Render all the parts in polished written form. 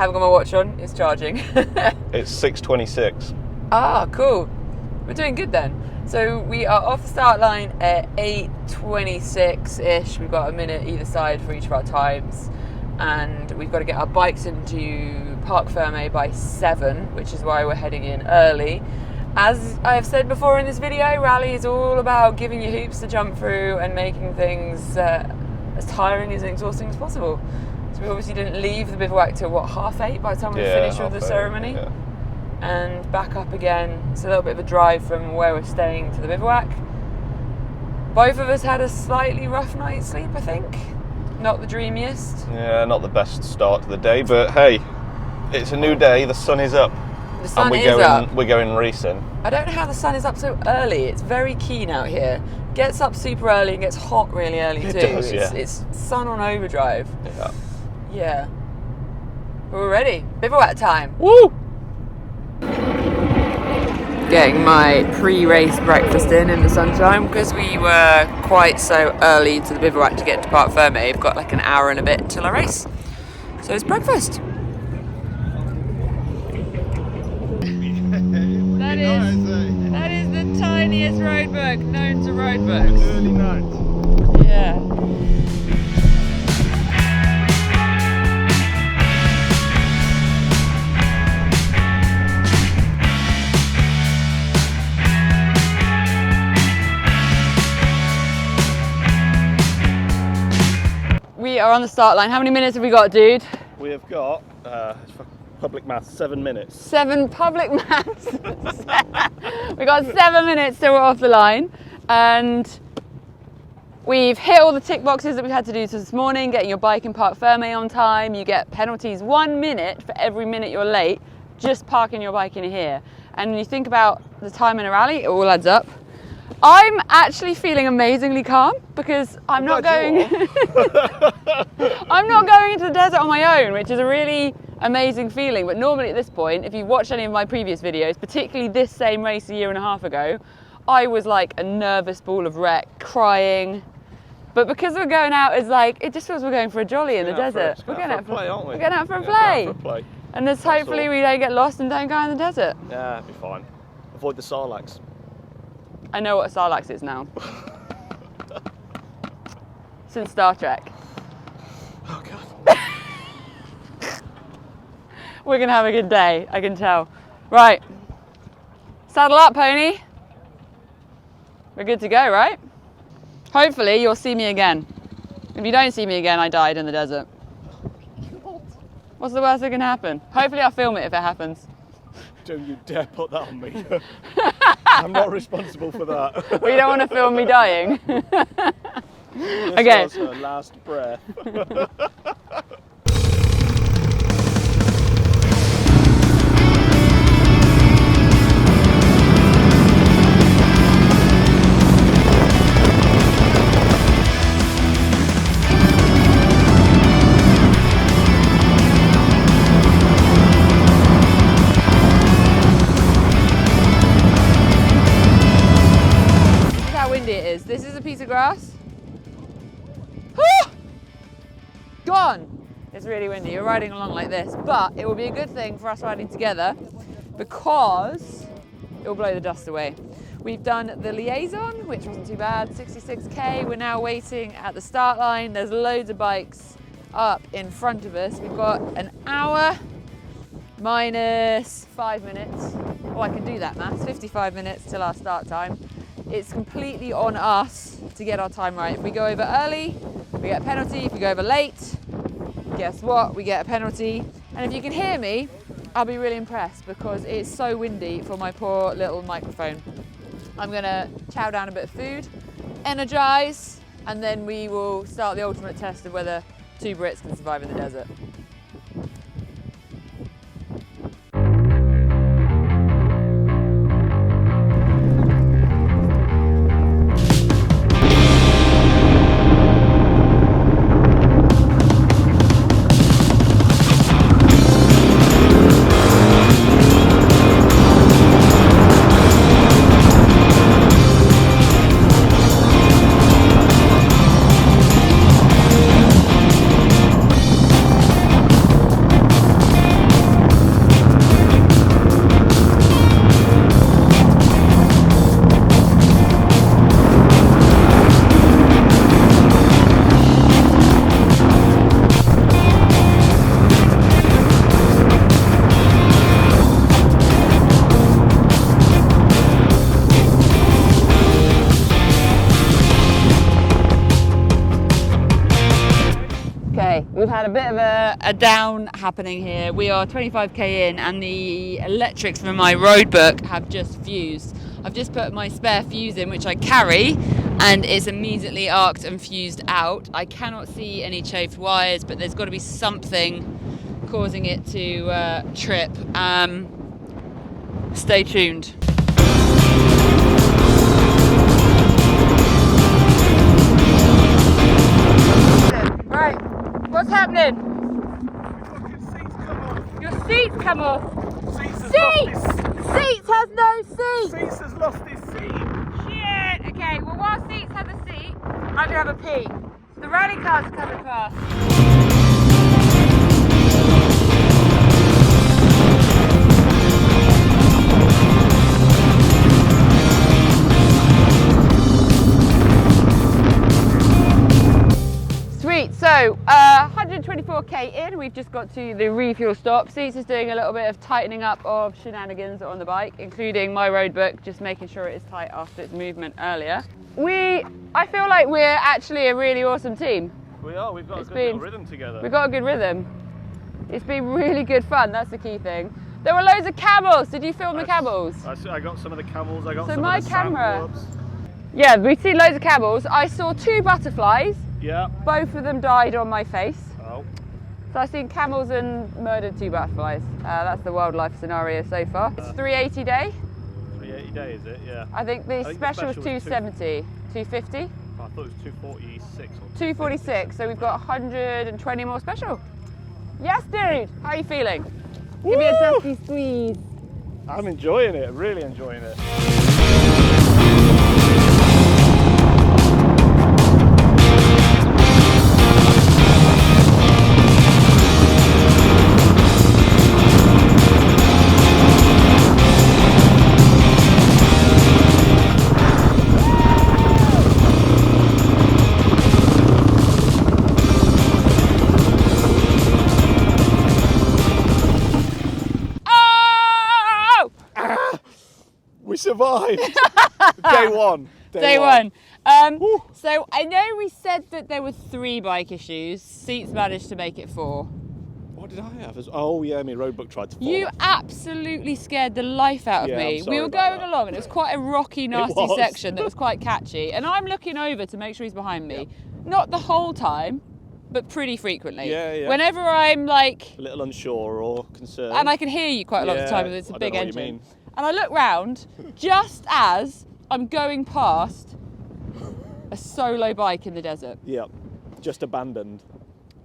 haven't got my watch on, it's charging. It's 6:26. Ah, cool. We're doing good then. So we are off the start line at 8:26-ish. We've got a minute either side for each of our times. And we've got to get our bikes into Parc Fermé by 7, which is why we're heading in early. As I have said before in this video, rally is all about giving you hoops to jump through and making things as tiring and exhausting as possible. So we obviously didn't leave the bivouac till, what, 8:30 by the time we finished with the ceremony? Yeah. And back up again. It's a little bit of a drive from where we're staying to the bivouac. Both of us had a slightly rough night's sleep, I think. Not the dreamiest. Yeah, not the best start to the day, but hey, it's a new day, the sun is up. The sun and is up. We're going racing. I don't know how the sun is up so early. It's very keen out here. Gets up super early and gets hot really early too. It does, yeah. It's sun on overdrive. Yeah. Yeah. But we're ready. Bivouac time. Woo! Getting my pre-race breakfast in the sunshine because we were quite so early to the bivouac to get to Parc Fermé. We've got like an hour and a bit till our race. So it's breakfast. That is the tiniest roadbook known to roadbooks. Early night. Yeah. We are on the start line. How many minutes have we got, dude? We have got, public maths, 7 minutes. 7 public maths. We got 7 minutes till we're off the line. And we've hit all the tick boxes that we had to do this morning, getting your bike in Parc Fermé on time. You get penalties 1 minute for every minute you're late, just parking your bike in here. And when you think about the time in a rally, it all adds up. I'm actually feeling amazingly calm because I'm not going I'm not going into the desert on my own, which is a really amazing feeling. But normally at this point, if you've watched any of my previous videos, particularly this same race a year and a half ago, I was like a nervous ball of wreck, crying. But because we're going out, it's like, it just feels we're going for a jolly in the desert. We're going out for a play, aren't we? We're going out for a play. And there's hopefully we don't get lost and don't go in the desert. Yeah, it'll be fine. Avoid the sarlaccs. I know what a sarlacc is now. Since Star Trek. Oh God. We're gonna have a good day, I can tell. Right, saddle up, pony. We're good to go, right? Hopefully you'll see me again. If you don't see me again, I died in the desert. What's the worst that can happen? Hopefully I'll film it if it happens. Don't you dare put that on me. I'm not responsible for that. Well, you don't want to film me dying. This okay. was her last breath. This is a piece of grass. Gone! It's really windy. You're riding along like this, but it will be a good thing for us riding together because it will blow the dust away. We've done the liaison, which wasn't too bad, 66k. We're now waiting at the start line. There's loads of bikes up in front of us. We've got an hour minus 5 minutes. Oh, I can do that maths. 55 minutes till our start time. It's completely on us to get our time right. If we go over early, we get a penalty. If we go over late, guess what? We get a penalty. And if you can hear me, I'll be really impressed because it's so windy for my poor little microphone. I'm gonna chow down a bit of food, energize, and then we will start the ultimate test of whether 2 Brits can survive in the desert. had a bit of a down happening here. We are 25k in and the electrics from my road book have just fused. I've just put my spare fuse in, which I carry, and it's immediately arced and fused out. I cannot see any chafed wires, but there's got to be something causing it to trip. Stay tuned. Right, what's happening? Your seats come off. Seats has no seat. Seats has lost his seat. Shit. Okay, well while Seats has a seat, I'm gonna have a pee. The rally cars are coming past. Sweet, so 124k in, we've just got to the refuel stop. Seats is doing a little bit of tightening up of shenanigans on the bike, including my road book, just making sure it is tight after its movement earlier. I feel like we're actually a really awesome team. We are, we've got a good little rhythm together. We've got a good rhythm. It's been really good fun, that's the key thing. There were loads of camels, did you film the camels? I got some of the camels, I got so some my of the camera. sandwoods. Yeah, we've seen loads of camels. I saw 2 butterflies. Yeah. Both of them died on my face. Oh. So I've seen camels and murdered 2 butterflies. That's the wildlife scenario so far. It's 380 day. 380 day, is it? Yeah. I think the special was 270, 250. I thought it was 246 or 246, so we've got 120 more special. Yes, dude, how are you feeling? Give me a dusty squeeze. I'm enjoying it, really enjoying it. We survived! Day one. Day one. So I know we said that there were 3 bike issues. Seats managed to make it 4. What did I have? Oh yeah, my road book tried to fall. You absolutely scared the life out of me. We were going along and it was quite a rocky, nasty section that was quite catchy. And I'm looking over to make sure he's behind me. Yep. Not the whole time, but pretty frequently. Yeah. Whenever I'm like... a little unsure or concerned. And I can hear you quite a lot of the time because it's a big engine. And I look round just as I'm going past a solo bike in the desert. Yep, just abandoned.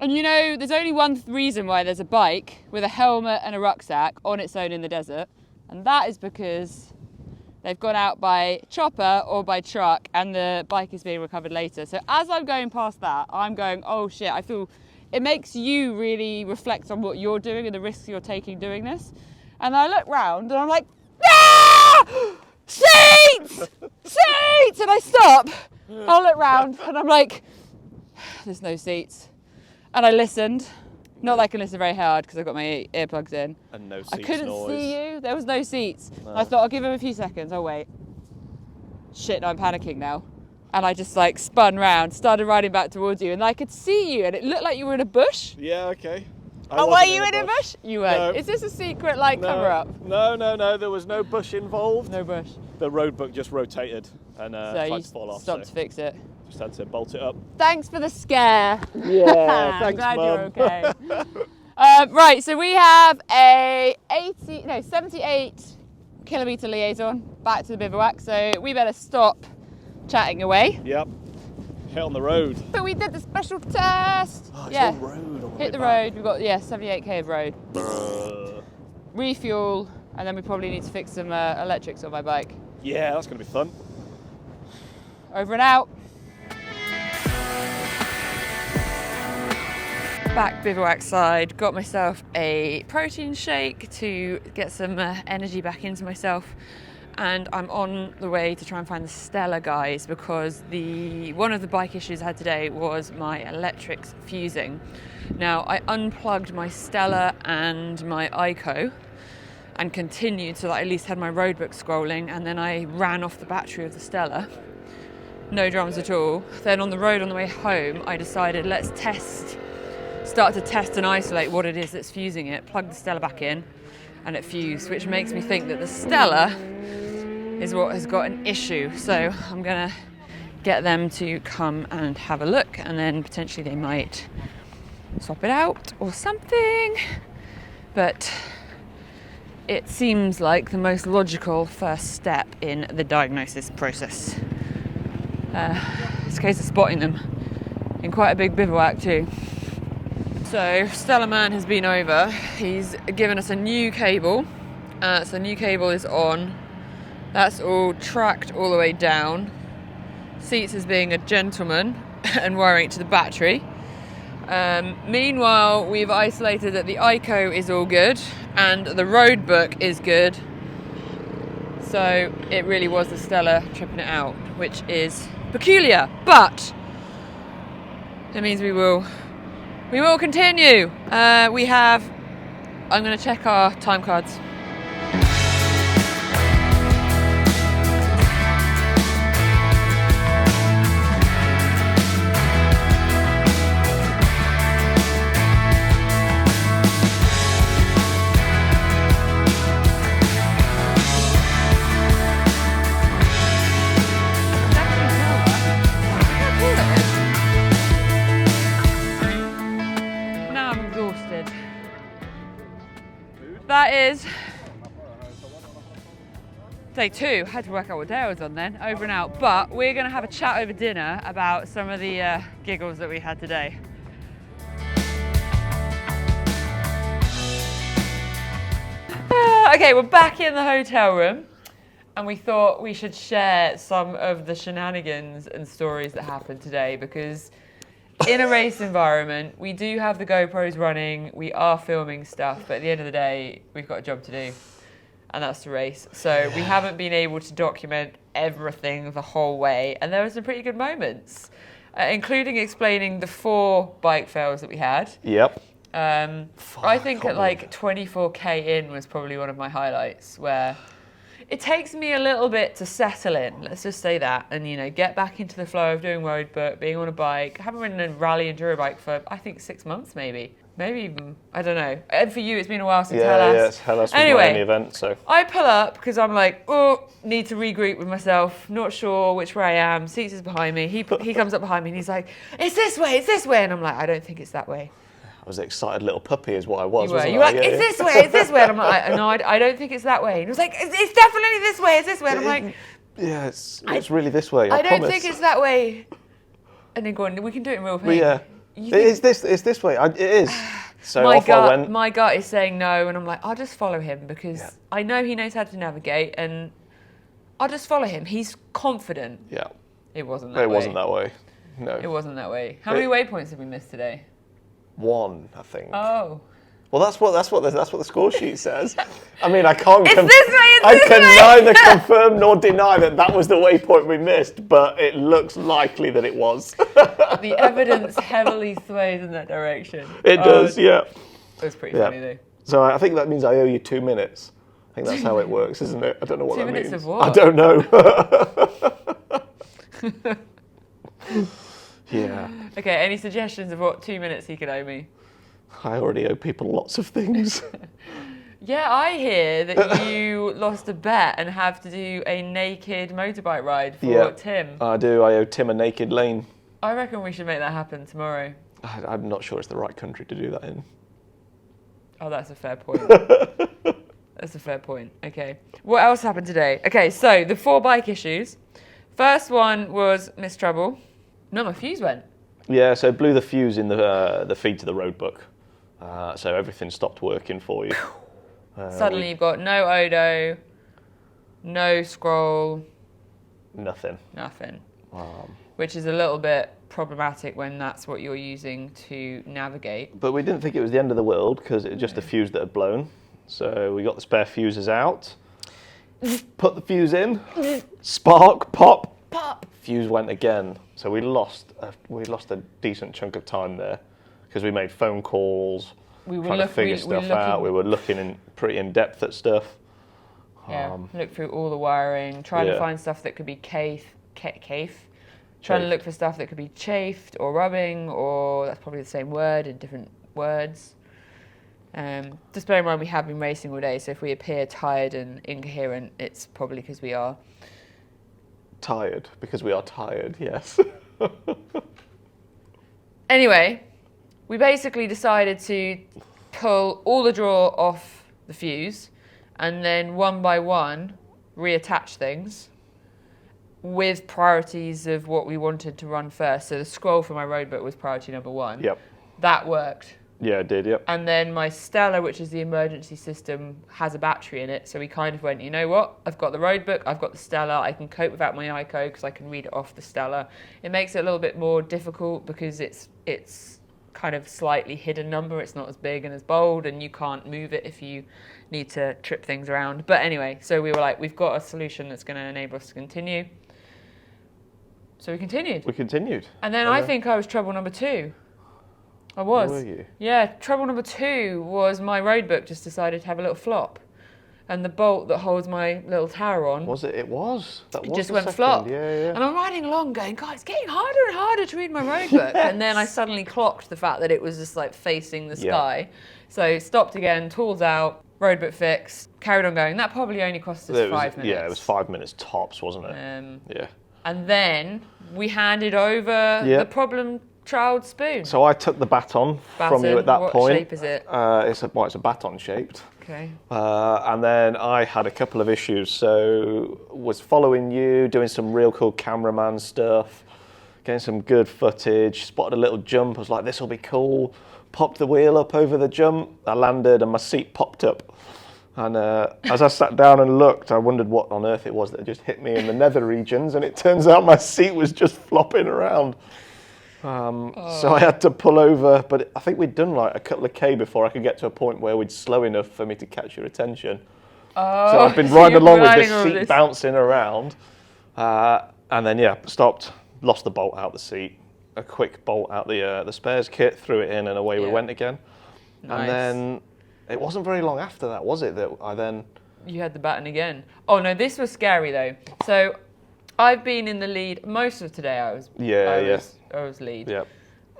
And you know, there's only one reason why there's a bike with a helmet and a rucksack on its own in the desert, and that is because they've gone out by chopper or by truck and the bike is being recovered later. So as I'm going past that, I'm going, oh shit, I feel it makes you really reflect on what you're doing and the risks you're taking doing this. And I look round and I'm like, ah! Seats! Seats! And I stop. I'll look round and I'm like, there's no seats. And I listened. Not that I can listen very hard because I've got my earplugs in. And no seats. I couldn't noise. see you. There was no seats. No. I thought I'll give him a few seconds. Oh wait. Shit, no, I'm panicking now. And I just like spun round, started riding back towards you, and I could see you, and it looked like you were in a bush. Yeah, okay. Oh, were you in a bush? You weren't. No. Is this a secret like cover up? No. There was no bush involved. No bush. The road book just rotated and tried to fall off. Stopped to fix it. Just had to bolt it up. Thanks for the scare. Yeah, I'm thanks, glad Mum. you're okay. Right, so we have a 78 kilometre liaison back to the bivouac, so we better stop chatting away. Yep. Hit on the road. But we did the special test. Oh, it's yeah. all road all the Hit the way road. We've got 78k of road. back. Refuel, and then we probably need to fix some electrics on my bike. Yeah, that's gonna be fun. Over and out. Back bivouac side, got myself a protein shake to get some energy back into myself, and I'm on the way to try and find the Stella guys because one of the bike issues I had today was my electrics fusing. Now I unplugged my Stella and my Ico and continued so that I at least had my roadbook scrolling, and then I ran off the battery of the Stella. No dramas at all. Then on the road on the way home I decided let's test start to test and isolate what it is that's fusing it, plug the Stella back in, and it fused, which makes me think that the Stella is what has got an issue. So I'm gonna get them to come and have a look, and then potentially they might swap it out or something. But it seems like the most logical first step in the diagnosis process. It's a case of spotting them in quite a big bivouac too. So Stella Man has been over. He's given us a new cable. So the new cable is on. That's all tracked all the way down. Seats is being a gentleman and wiring it to the battery. Meanwhile, we've isolated that the ICO is all good and the road book is good. So it really was the Stella tripping it out, which is peculiar, but it means we will continue. I'm going to check our time cards. That is day 2. Had to work out what day I was on then, over and out. But we're going to have a chat over dinner about some of the giggles that we had today. Okay, we're back in the hotel room, and we thought we should share some of the shenanigans and stories that happened today, because in a race environment, we do have the GoPros running, we are filming stuff, but at the end of the day, we've got a job to do, and that's to race. So we haven't been able to document everything the whole way, and there were some pretty good moments, including explaining the 4 bike fails that we had. Yep. I think at like 24k in was probably one of my highlights, where it takes me a little bit to settle in, let's just say that, and get back into the flow of doing road book, being on a bike. I haven't ridden a rally enduro bike for I think 6 months, maybe even, I don't know. And for you, it's been a while since Hellas. Yeah, it's Hellas was anyway, my only event, so. I pull up because I'm like, need to regroup with myself, not sure which way I am. Seats is behind me. He comes up behind me and he's like, it's this way, and I'm like, I don't think it's that way. I was an excited little puppy is what I was, You were like, it's this way. And I'm like, no, I don't think it's that way. And he was like, it's definitely this way, And I'm like, yeah, it's really this way, I promise. don't think it's that way. And then go on, we can do it in real pain. Yeah, it's this way, it is. So I went. My gut is saying no, and I'm like, I'll just follow him, because I know he knows how to navigate, and I'll just follow him. He's confident. Yeah. It wasn't that way. It wasn't that way, no. It wasn't that way. How many waypoints have we missed today? 1, I think. Oh. Well, that's what the score sheet says. I mean, I can't. I can neither confirm nor deny that was the waypoint we missed, but it looks likely that it was. The evidence heavily sways in that direction. It does, yeah. It was pretty funny though. So I think that means I owe you 2 minutes. I think that's how it works, isn't it? I don't know what that means. 2 minutes of what? I don't know. Yeah. Okay, any suggestions of what 2 minutes he could owe me? I already owe people lots of things. Yeah, I hear that you lost a bet and have to do a naked motorbike ride for Tim. I do. I owe Tim a naked lane. I reckon we should make that happen tomorrow. I'm not sure it's the right country to do that in. Oh, that's a fair point. That's a fair point. Okay. What else happened today? Okay, so the 4 bike issues. First one was Miss Trouble. No, my fuse went. Yeah, so it blew the fuse in the feed to the road book. So everything stopped working for you. Suddenly you've got no Odo, no scroll. Nothing. Which is a little bit problematic when that's what you're using to navigate. But we didn't think it was the end of the world, because it was just a fuse that had blown. So we got the spare fuses out, put the fuse in, spark, pop. Fuse went again. So we lost a decent chunk of time there, because we made phone calls, trying to figure stuff out. We were looking pretty in depth at stuff. Yeah, look through all the wiring, trying to find stuff that could be trying to look for stuff that could be chafed or rubbing, or that's probably the same word in different words. Just bear in mind we have been racing all day, so if we appear tired and incoherent, it's probably because we are tired. Because we are tired, yes. Anyway, we basically decided to pull all the draw off the fuse and then one by one reattach things with priorities of what we wanted to run first. So the scroll for my roadbook was priority number 1. Yep. That worked. Yeah, it did, yep. And then my Stella, which is the emergency system, has a battery in it. So we kind of went, you know what? I've got the roadbook, I've got the Stella, I can cope without my ICO because I can read it off the Stella. It makes it a little bit more difficult because it's kind of slightly hidden number. It's not as big and as bold, and you can't move it if you need to trip things around. But anyway, so we were like, we've got a solution that's going to enable us to continue. So we continued. We continued. And then I think I was trouble number 2. I was. Were you? Yeah, trouble number 2 was my roadbook just decided to have a little flop. And the bolt that holds my little tower on... Was it? It was. That was just the went second. flop. Yeah, yeah. And I'm riding along going, God, it's getting harder and harder to read my roadbook. Yes. And then I suddenly clocked the fact that it was just like facing the sky. So stopped again, tools out, roadbook fixed, carried on going. That probably only cost us 5 minutes. Yeah, it was 5 minutes tops, wasn't it? Yeah. And then we handed over the problem child spoon. So I took the baton from you at that point. What shape is it? It's a baton shaped. Okay. And then I had a couple of issues. So was following you, doing some real cool cameraman stuff, getting some good footage, spotted a little jump. I was like, this will be cool. Popped the wheel up over the jump. I landed and my seat popped up. And as I sat down and looked, I wondered what on earth it was that just hit me in the nether regions. And it turns out my seat was just flopping around. So I had to pull over, but I think we'd done like a couple of K before I could get to a point where we'd slow enough for me to catch your attention. So I've been riding along with this seat bouncing around. And then, stopped, lost the bolt out the seat, a quick bolt out the spares kit, threw it in, and away we went again. Nice. And then it wasn't very long after that, was it, that I then... You had the baton again. Oh, no, this was scary, though. So I've been in the lead most of today. I was lead. Yep.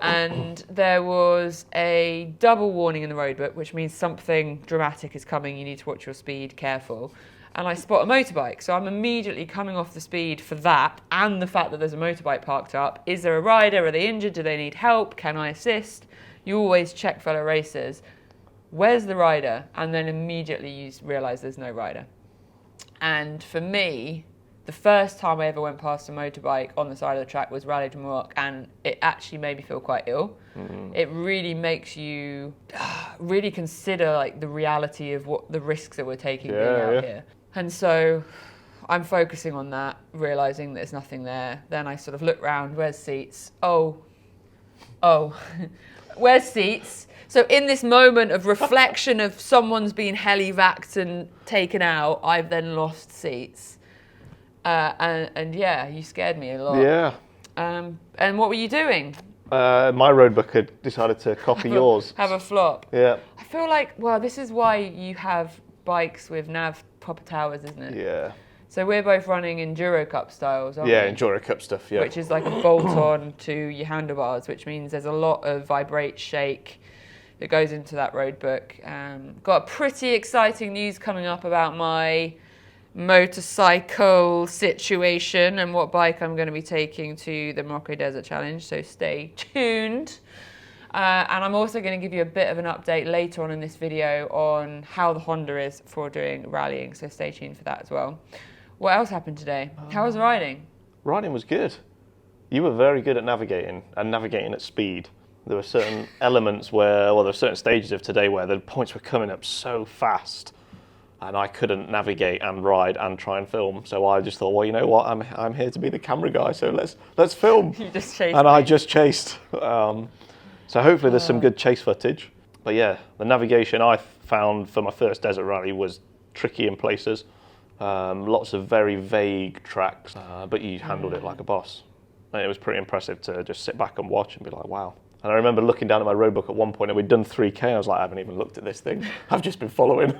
And there was a double warning in the roadbook, which means something dramatic is coming. You need to watch your speed, careful. And I spot a motorbike. So I'm immediately coming off the speed for that and the fact that there's a motorbike parked up. Is there a rider? Are they injured? Do they need help? Can I assist? You always check fellow racers. Where's the rider? And then immediately you realise there's no rider. And for me, the first time I ever went past a motorbike on the side of the track was Rally de Maroc, and it actually made me feel quite ill. Mm-hmm. It really makes you really consider like the reality of what the risks that we're taking being out here. And so I'm focusing on that, realising there's nothing there. Then I sort of look round, where's seats? Oh, where's seats? So in this moment of reflection of someone's been heli-vaxed and taken out, I've then lost seats. And you scared me a lot. Yeah. And what were you doing? My roadbook had decided to copy yours. Have a flop. Yeah. I feel like, this is why you have bikes with nav proper towers, isn't it? Yeah. So we're both running Enduro Cup styles, aren't we? Yeah, Enduro Cup stuff, yeah. Which is like a bolt-on to your handlebars, which means there's a lot of vibrate, shake that goes into that roadbook. Got a pretty exciting news coming up about my motorcycle situation and what bike I'm going to be taking to the Morocco Desert Challenge, so stay tuned. And I'm also going to give you a bit of an update later on in this video on how the Honda is for doing rallying, so stay tuned for that as well. What else happened today? How was riding? Riding was good. You were very good at navigating, and navigating at speed. There were certain elements where, there were certain stages of today where the points were coming up so fast, and I couldn't navigate and ride and try and film. So I just thought, well, you know what? I'm here to be the camera guy, so let's film. You just chased and me. I just chased. So hopefully there's some good chase footage. But yeah, the navigation I found for my first desert rally was tricky in places. Lots of very vague tracks, but you handled it like a boss. And it was pretty impressive to just sit back and watch and be like, wow. And I remember looking down at my roadbook at one point and we'd done 3K. I was like, I haven't even looked at this thing. I've just been following.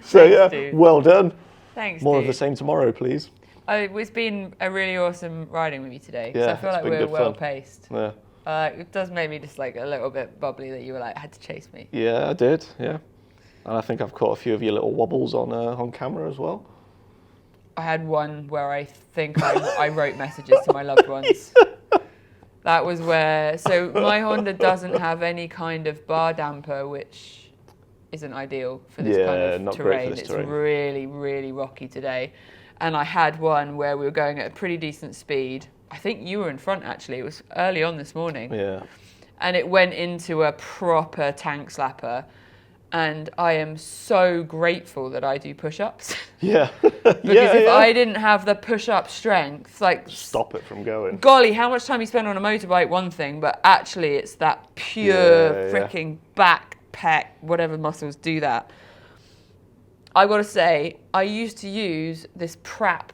So Thanks, well done. Thanks, More of the same tomorrow, please. It's been a really awesome riding with you today. Yeah, So I feel like we're well paced. Yeah. It does make me just like a little bit bubbly that you were like, had to chase me. Yeah, I did, yeah. And I think I've caught a few of your little wobbles on camera as well. I had one where I think I wrote messages to my loved ones. That was where, so my Honda doesn't have any kind of bar damper, which isn't ideal for this kind of not terrain. great for this It's terrain. really, really rocky today. And I had one where we were going at a pretty decent speed. I think you were in front actually, it was early on this morning. Yeah. And it went into a proper tank slapper. And I am so grateful that I do push-ups. Yeah. Because if I didn't have the push-up strength, like... Stop it from going. Golly, how much time you spend on a motorbike, one thing, but actually it's that pure freaking back, pec, whatever muscles do that. I gotta say, I used to use this Prap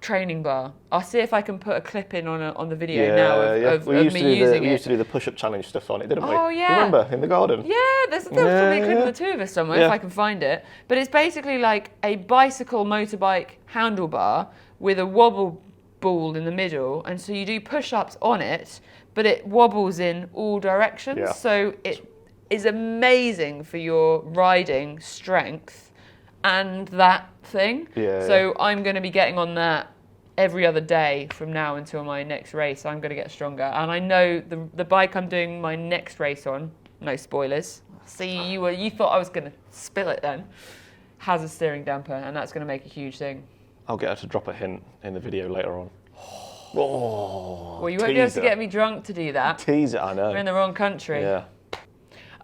training bar. I'll see if I can put a clip in on the video now of me using it. We used to do the push-up challenge stuff on it, didn't we? Oh, yeah. You remember, in the garden? Yeah, there's probably a clip of the two of us somewhere if I can find it. But it's basically like a bicycle motorbike handlebar with a wobble ball in the middle. And so you do push-ups on it, but it wobbles in all directions. Yeah. So it is amazing for your riding strength and that thing. So I'm going to be getting on that every other day from now until my next race. I'm going to get stronger. And I know the bike I'm doing my next race on, no spoilers. See, you thought I was going to spill it then, has a steering damper, and that's going to make a huge thing. I'll get her to drop a hint in the video later on. Oh, well, you won't be able to get me drunk to do that. Tease it, I know. We're in the wrong country. Yeah.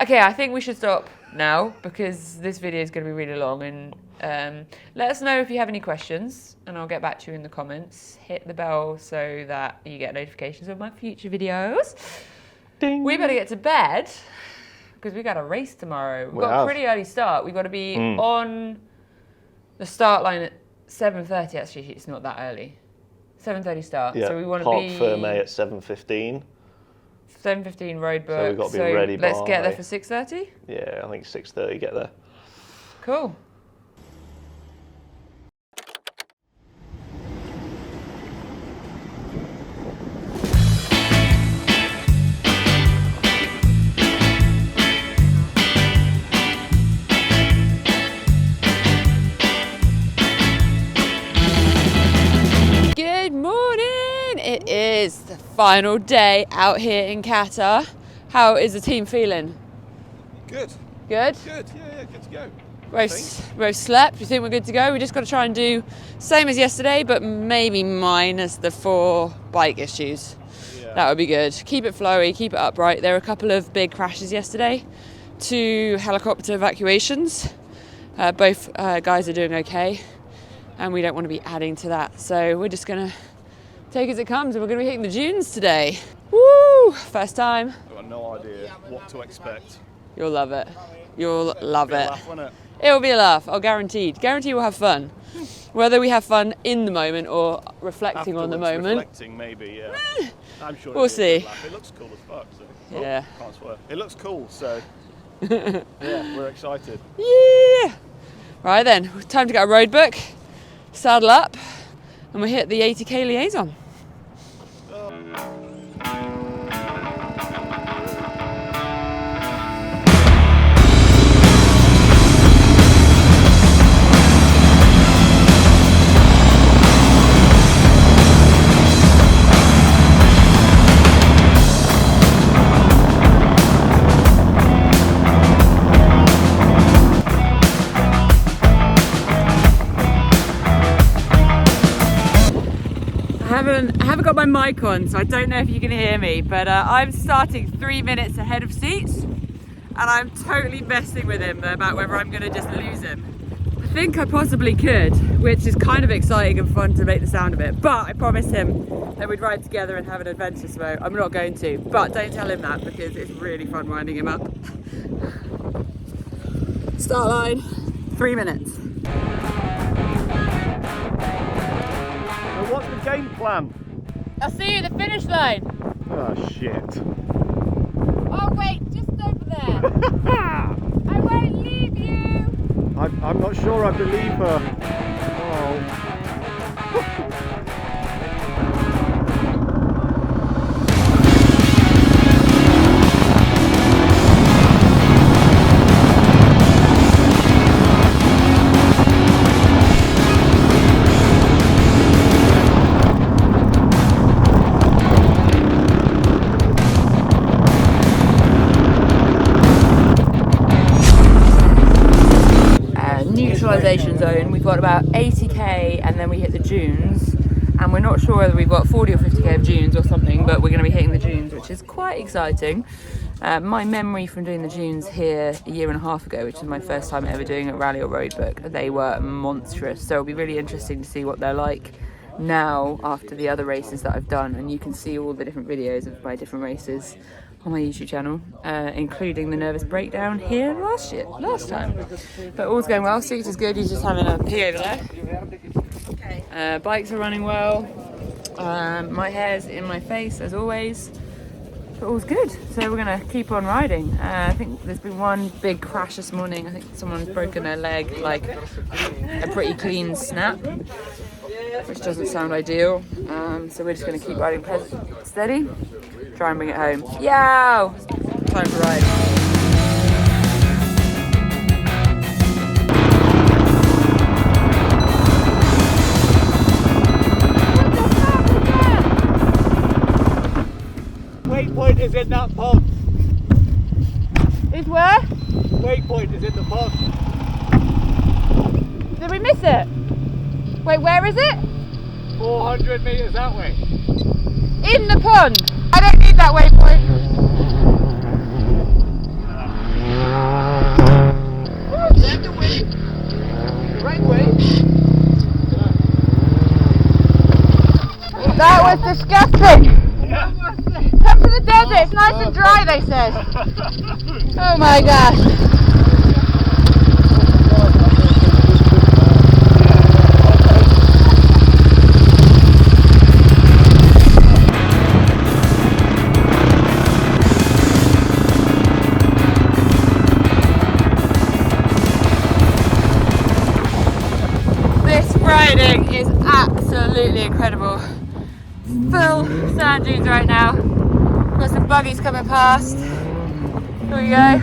Okay, I think we should stop now because this video is going to be really long. And let us know if you have any questions, and I'll get back to you in the comments. Hit the bell so that you get notifications of my future videos. Ding. We better get to bed because we got a race tomorrow. We've got a pretty early start. We've got to be on the start line at 7:30. Actually, it's not that early. 7:30 start. Yeah. So we want to Park be Ferme at 7:15. 7:15 road book. So we've got to be ready let's get there by- for 6:30. Yeah, I think 6:30 get there. Cool. Good morning! It is the final day out here in Qatar. How is the team feeling? Good. Good? Good, yeah, good to go. Both slept. You think we're good to go? We just got to try and do same as yesterday, but maybe minus the 4 bike issues. Yeah. That would be good. Keep it flowy, keep it upright. There were a couple of big crashes yesterday, 2 helicopter evacuations. Both guys are doing okay, and we don't want to be adding to that. So we're just going to take as it comes, and we're going to be hitting the dunes today. Woo! First time. I've got no idea what to expect. You'll love it. You'll love it. Laugh, won't it? It will be a laugh, oh, guaranteed. Guaranteed we'll have fun. Whether we have fun in the moment or reflecting on the Afterwards, moment. Reflecting, maybe, yeah. I'm sure We'll it'll be a good see. laugh. It looks cool as fuck. So. Yeah. Can't swear. It looks cool, so yeah, we're excited. Yeah! Right then, time to get a road book, saddle up, and we hit the 80k liaison. I haven't got my mic on, so I don't know if you can hear me, but I'm starting 3 minutes ahead of Seats, and I'm totally messing with him about whether I'm going to just lose him. I think I possibly could, which is kind of exciting and fun to make the sound of it, but I promised him that we'd ride together and have an adventure, so I'm not going to, but don't tell him that because it's really fun winding him up. Start line, 3 minutes. So what's the game plan? I'll see you at the finish line. Oh shit. Oh wait, just over there. I won't leave you. I'm not sure I believe her. Oh. got about 80k and then we hit the dunes, and we're not sure whether we've got 40 or 50k of dunes or something, but we're going to be hitting the dunes, which is quite exciting. My memory from doing the dunes here a year and a half ago, which is my first time ever doing a rally or road book, they were monstrous, so it'll be really interesting to see what they're like now after the other races that I've done. And you can see all the different videos of my different races on my YouTube channel, including the nervous breakdown here last time. But all's going well. Seats is good, he's just having a pee over there. Bikes are running well. My hair's in my face as always. But all's good, so we're gonna keep on riding. I think there's been one big crash this morning. I think someone's broken their leg, like a pretty clean snap, which doesn't sound ideal. So we're just gonna keep riding steady, try and bring it home. Yow! Time to ride. Waypoint is in that pond. Is where? Waypoint is in the pond. Did we miss it? Wait, where is it? 400 metres that way. In the pond. I don't need that waypoint. Is that the way? The right way? That was disgusting. Come to the desert, it's nice and dry, they said. Oh my gosh. This riding is absolutely incredible. Full sand dunes right now. Got some buggies coming past. Here we go.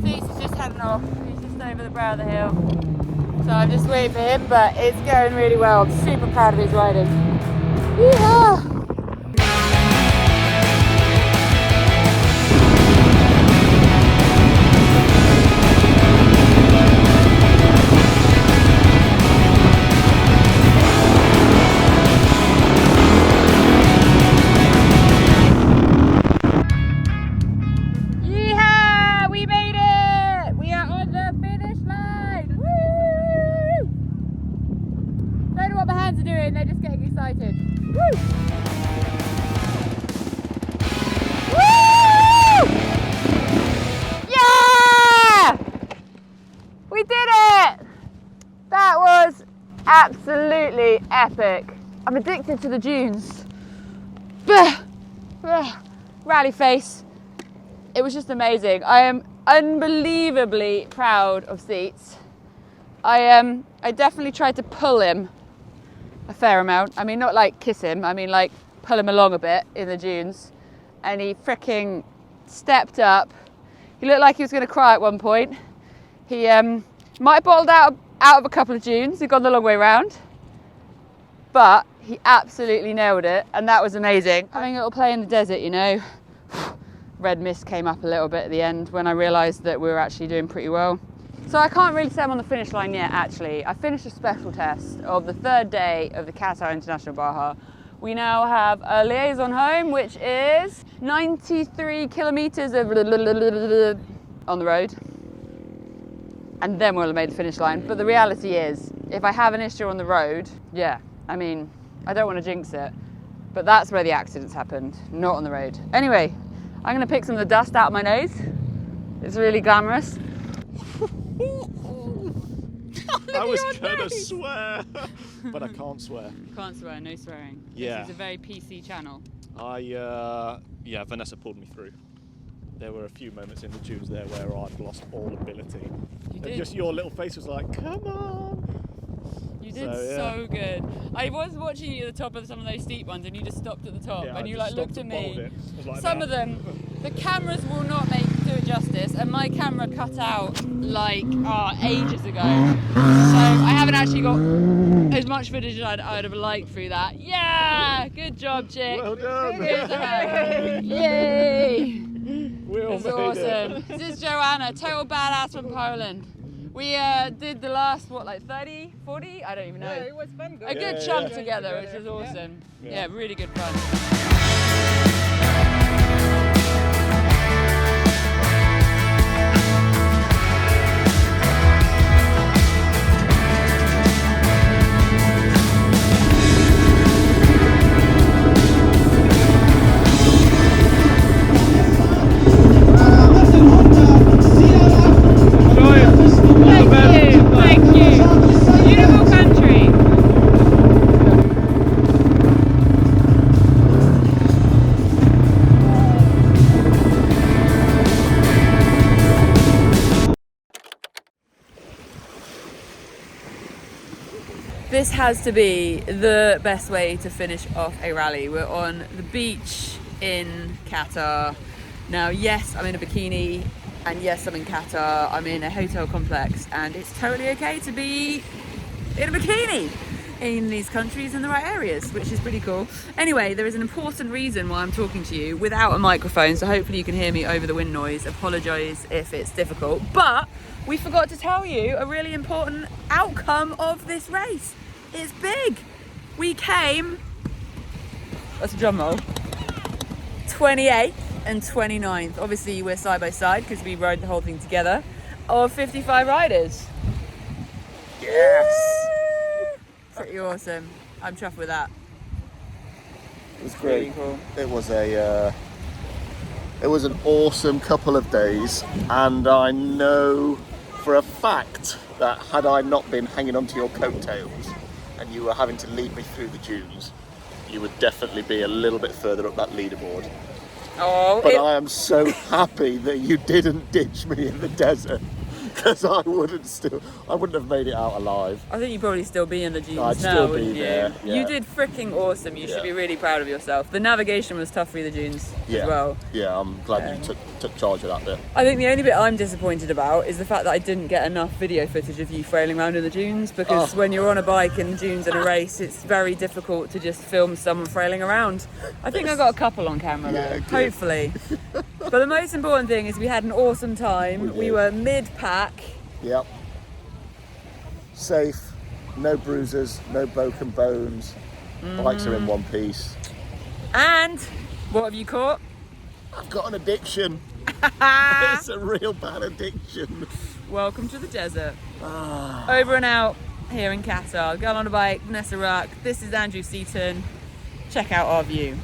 Seats is just heading off. He's just over the brow of the hill. So I'm just waiting for him, but it's going really well. I'm super proud of his riding. Yeehaw! They're just getting excited. Woo! Woo! Yeah! We did it! That was absolutely epic. I'm addicted to the dunes. Rally face. It was just amazing. I am unbelievably proud of Seats. I definitely tried to pull him a fair amount. I mean, not like kiss him, I mean like pull him along a bit in the dunes. And he freaking stepped up. He looked like he was going to cry at one point. He might have bottled out of a couple of dunes. He'd gone the long way round. But he absolutely nailed it, and that was amazing. Having a little play in the desert, you know. Red mist came up a little bit at the end when I realised that we were actually doing pretty well. So I can't really say I'm on the finish line yet, actually. I finished a special test of the third day of the Qatar International Baja. We now have a liaison home, which is 93 kilometres of on the road. And then we'll have made the finish line. But the reality is, if I have an issue on the road, yeah, I mean, I don't want to jinx it, but that's where the accidents happened, not on the road. Anyway, I'm going to pick some of the dust out of my nose. It's really glamorous. I was gonna swear, but I can't swear. You can't swear, no swearing. Yeah. This is a very PC channel. Yeah, Vanessa pulled me through. There were a few moments in the dunes there where I'd lost all ability. You did. And just your little face was like, come on. You did so good. I was watching you at the top of some of those steep ones, and you just stopped at the top, and you like looked at me. Like some of them, the cameras will not do it justice, and my camera cut out like ages ago. So I haven't actually got as much footage as I'd have liked through that. Yeah, good job, chick. Well done. Good job. Yay. It's awesome. This is Joanna, total badass from Poland. We did the last, what, like 30, 40? I don't even know. Yeah, it was fun. A good chunk together, which was awesome. Yeah, really good fun. Thank you. Beautiful country. This has to be the best way to finish off a rally. We're on the beach in Qatar. Now, yes, I'm in a bikini, and yes, I'm in Qatar. I'm in a hotel complex, and it's totally okay to be in a bikini in these countries in the right areas, which is pretty cool. Anyway, there is an important reason why I'm talking to you without a microphone, so hopefully you can hear me over the wind noise. Apologise if it's difficult, but we forgot to tell you a really important outcome of this race. It's big. We came, that's a drum roll, 28th and 29th. Obviously we're side by side because we rode the whole thing together, of 55 riders. Yes! Pretty awesome. I'm chuffed with that. It was great. Really cool. It was an awesome couple of days, and I know for a fact that had I not been hanging onto your coattails and you were having to lead me through the dunes, you would definitely be a little bit further up that leaderboard. Oh, But I am so happy that you didn't ditch me in the desert, because I wouldn't have made it out alive. I think you'd probably still be in the dunes I'd now, still be wouldn't you? there, yeah. You did freaking awesome. You should be really proud of yourself. The navigation was tough through the dunes as well. Yeah, I'm glad you took charge of that bit. I think the only bit I'm disappointed about is the fact that I didn't get enough video footage of you frailing around in the dunes, because when you're on a bike in the dunes in a race, it's very difficult to just film someone frailing around. I think I got a couple on camera though, hopefully. But the most important thing is we had an awesome time. We were mid-pack. Yep. Safe, no bruises, no broken bones. Bikes are in one piece. And what have you caught? I've got an addiction. It's a real bad addiction. Welcome to the desert. Over and out here in Qatar. Girl on a bike, Vanessa Ruck. This is Andrew Seaton. Check out our view.